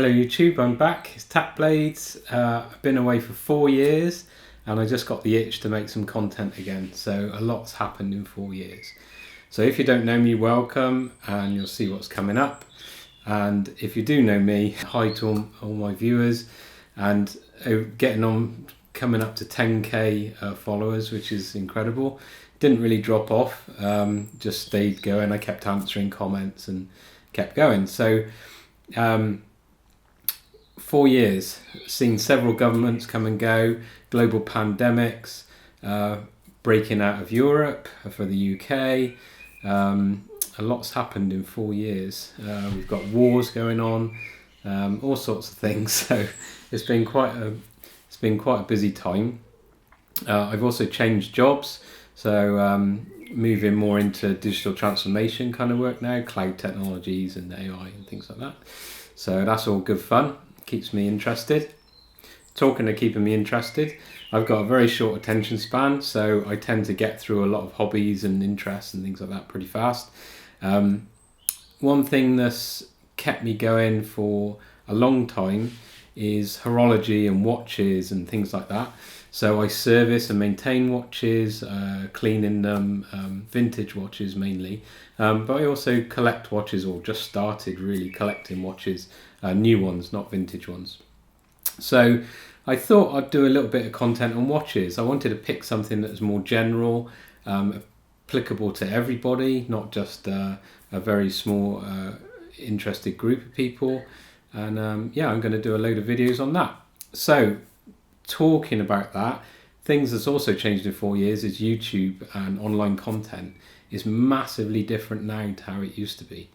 Hello YouTube, I'm back. It's Tap Blades. I've been away for 4 years and I just got the itch to make some content again. So a lot's happened in 4 years. So if you don't know me, welcome, and you'll see what's coming up. And if you do know me, hi to all my viewers, and coming up to 10k followers, which is incredible. Didn't really drop off, just stayed going. I kept answering comments and kept going. So 4 years, seen several governments come and go, global pandemics, breaking out of Europe for the UK. A lot's happened in 4 years. We've got wars going on, all sorts of things. So it's been quite a busy time. I've also changed jobs, so moving more into digital transformation kind of work now, cloud technologies and AI and things like that. So that's all good fun, keeps me interested. Talking of keeping me interested, I've got a very short attention span, so I tend to get through a lot of hobbies and interests and things like that pretty fast. One thing that's kept me going for a long time is horology and watches and things like that. So I service and maintain watches, cleaning them, vintage watches mainly, but I also collect watches, or just started really collecting watches, new ones, not vintage ones. So I thought I'd do a little bit of content on watches. I wanted to pick something that was more general, applicable to everybody, not just a very small interested group of people. And yeah, I'm going to do a load of videos on that. So talking about that, things that's also changed in 4 years is YouTube and online content is massively different now to how it used to be.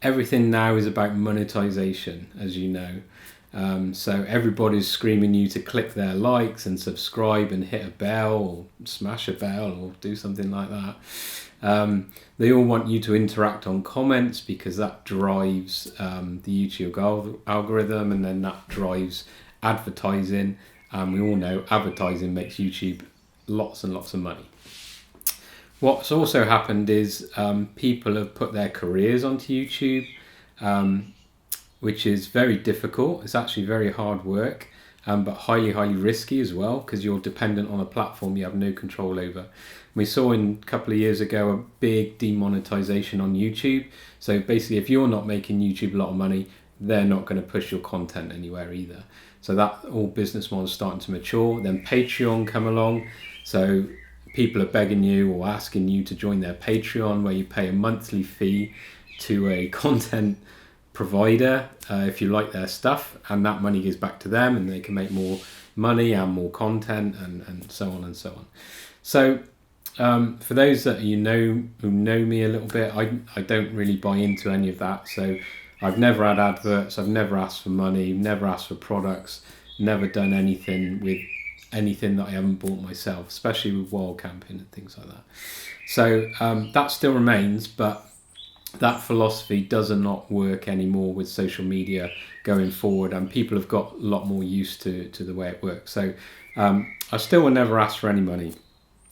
Everything now is about monetization, as you know. So everybody's screaming you to click their likes and subscribe and hit a bell or smash a bell or do something like that. They all want you to interact on comments because that drives the YouTube algorithm, and then that drives advertising. We all know advertising makes YouTube lots and lots of money. What's also happened is people have put their careers onto YouTube, which is very difficult. It's actually very hard work, but highly risky as well, because you're dependent on a platform you have no control over. We saw a couple of years ago a big demonetization on YouTube. So basically, if you're not making YouTube a lot of money, they're not going to push your content anywhere either. So that all business models starting to mature. Then Patreon come along. So people are begging you or asking you to join their Patreon, where you pay a monthly fee to a content provider if you like their stuff, and that money goes back to them and they can make more money and more content and so on and so on. So for those that who know me a little bit, I don't really buy into any of that. So I've never had adverts, I've never asked for money, never asked for products, never done anything with anything that I haven't bought myself, especially with wild camping and things like that. So that still remains, but that philosophy does not work anymore with social media going forward, and people have got a lot more used to the way it works. So I still will never ask for any money.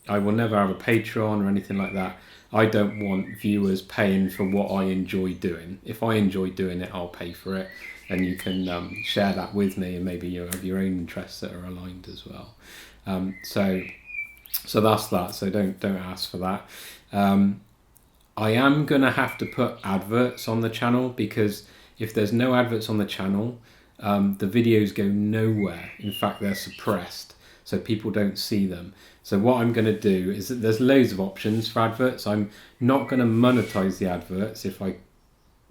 I will never have a Patreon or anything like that. I don't want viewers paying for what I enjoy doing. If I enjoy doing it, I'll pay for it, and you can share that with me, and maybe you have your own interests that are aligned as well. So that's that. So don't ask for that. I am gonna have to put adverts on the channel, because if there's no adverts on the channel, the videos go nowhere. In fact, they're suppressed, so people don't see them. So what I'm going to do is that there's loads of options for adverts. I'm not going to monetize the adverts if I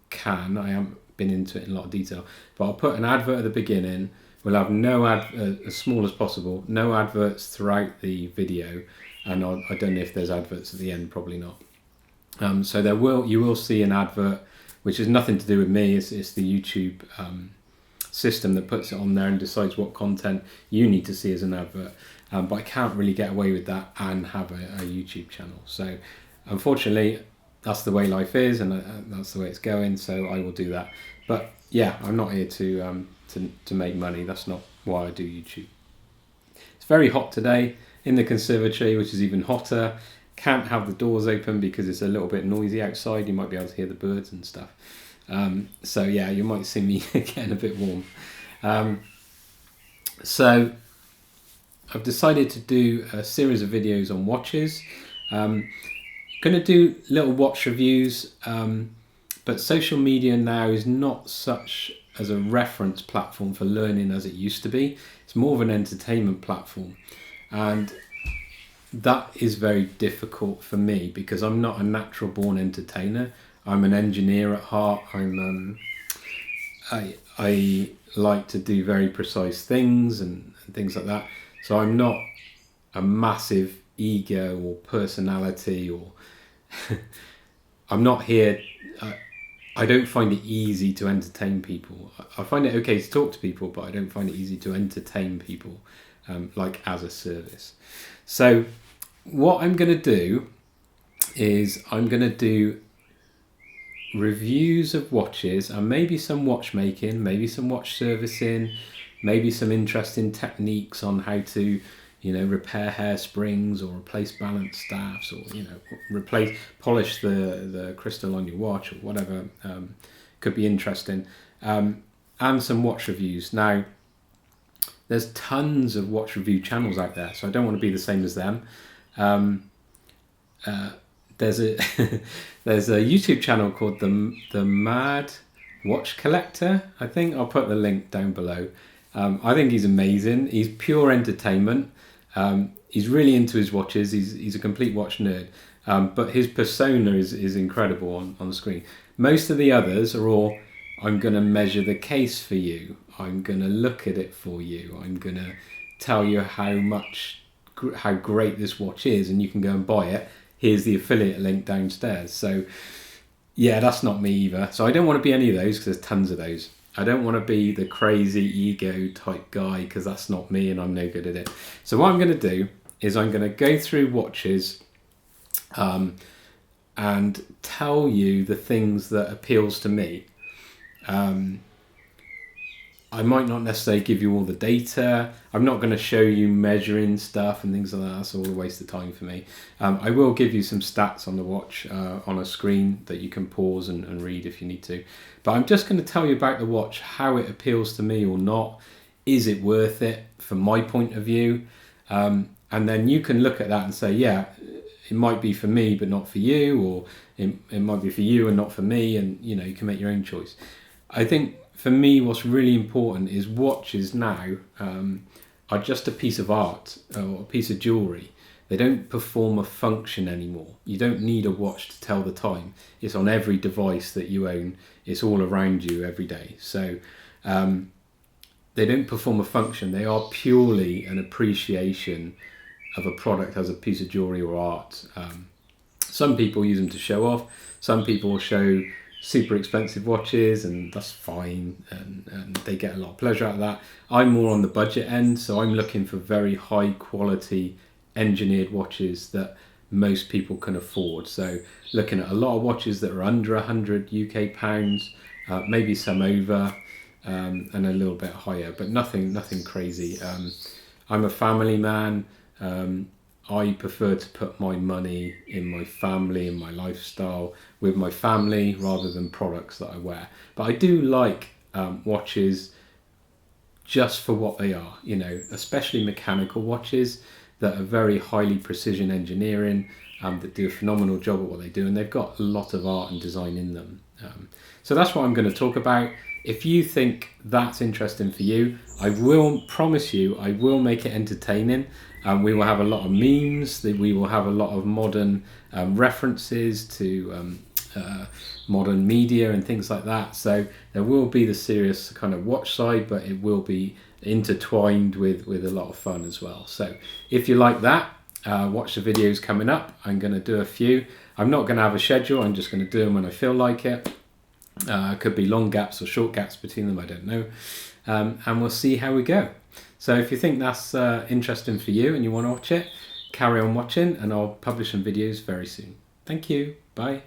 can. I haven't been into it in a lot of detail, but I'll put an advert at the beginning. We'll have no as small as possible, no adverts throughout the video, and I don't know if there's adverts at the end, probably not. So you will see an advert, which has nothing to do with me. It's the YouTube system that puts it on there and decides what content you need to see as an advert. But I can't really get away with that and have a YouTube channel. So unfortunately, that's the way life is, and that's the way it's going. So I will do that. But yeah, I'm not here to make money. That's not why I do YouTube. It's very hot today in the conservatory, which is even hotter. Can't have the doors open because it's a little bit noisy outside. You might be able to hear the birds and stuff. So yeah, you might see me getting a bit warm. So I've decided to do a series of videos on watches. Going to do little watch reviews, but social media now is not such as a reference platform for learning as it used to be. It's more of an entertainment platform, and that is very difficult for me because I'm not a natural born entertainer. I'm an engineer at heart. I like to do very precise things and things like that. So I'm not a massive ego or personality, or I'm not here. I don't find it easy to entertain people. I find it okay to talk to people, but I don't find it easy to entertain people, like as a service. So what I'm going to do is I'm going to do reviews of watches and maybe some watchmaking, maybe some watch servicing, maybe some interesting techniques on how to, repair hairsprings or replace balance staffs, or polish the crystal on your watch or whatever. Could be interesting. And some watch reviews. Now, there's tons of watch review channels out there, so I don't want to be the same as them. There's a there's a YouTube channel called the Mad Watch Collector. I think I'll put the link down below. I think he's amazing. He's pure entertainment. He's really into his watches. He's a complete watch nerd. But his persona is incredible on the screen. Most of the others are all, I'm going to measure the case for you. I'm going to look at it for you. I'm going to tell you how great this watch is, and you can go and buy it. Here's the affiliate link downstairs. So yeah, that's not me either. So I don't want to be any of those because there's tons of those. I don't want to be the crazy ego type guy because that's not me and I'm no good at it. So what I'm going to do is I'm going to go through watches and tell you the things that appeals to me. I might not necessarily give you all the data. I'm not going to show you measuring stuff and things like that. That's all a waste of time for me. I will give you some stats on the watch on a screen that you can pause and read if you need to. But I'm just going to tell you about the watch, how it appeals to me or not. Is it worth it from my point of view? And then you can look at that and say, yeah, it might be for me but not for you, or it might be for you and not for me, and you can make your own choice. I think for me, what's really important is watches now are just a piece of art or a piece of jewellery. They don't perform a function anymore. You don't need a watch to tell the time. It's on every device that you own. It's all around you every day. So they don't perform a function. They are purely an appreciation of a product as a piece of jewellery or art. Some people use them to show off. Some people show super expensive watches, and that's fine, and they get a lot of pleasure out of that. I'm more on the budget end, so I'm looking for very high quality engineered watches that most people can afford. So looking at a lot of watches that are under 100 UK pounds, maybe some over, and a little bit higher, but nothing crazy. I'm a family man. I prefer to put my money in my family and my lifestyle with my family rather than products that I wear. But I do like watches just for what they are, especially mechanical watches that are very highly precision engineering, that do a phenomenal job at what they do, and they've got a lot of art and design in them. So that's what I'm going to talk about. If you think that's interesting for you, I will promise you I will make it entertaining. We will have a lot of memes. We will have a lot of modern references to modern media and things like that. So there will be the serious kind of watch side, but it will be intertwined with a lot of fun as well. So if you like that, watch the videos coming up. I'm going to do a few. I'm not going to have a schedule. I'm just going to do them when I feel like it. Could be long gaps or short gaps between them, I don't know. And we'll see how we go. So if you think that's interesting for you and you want to watch it, carry on watching, and I'll publish some videos very soon. Thank you. Bye.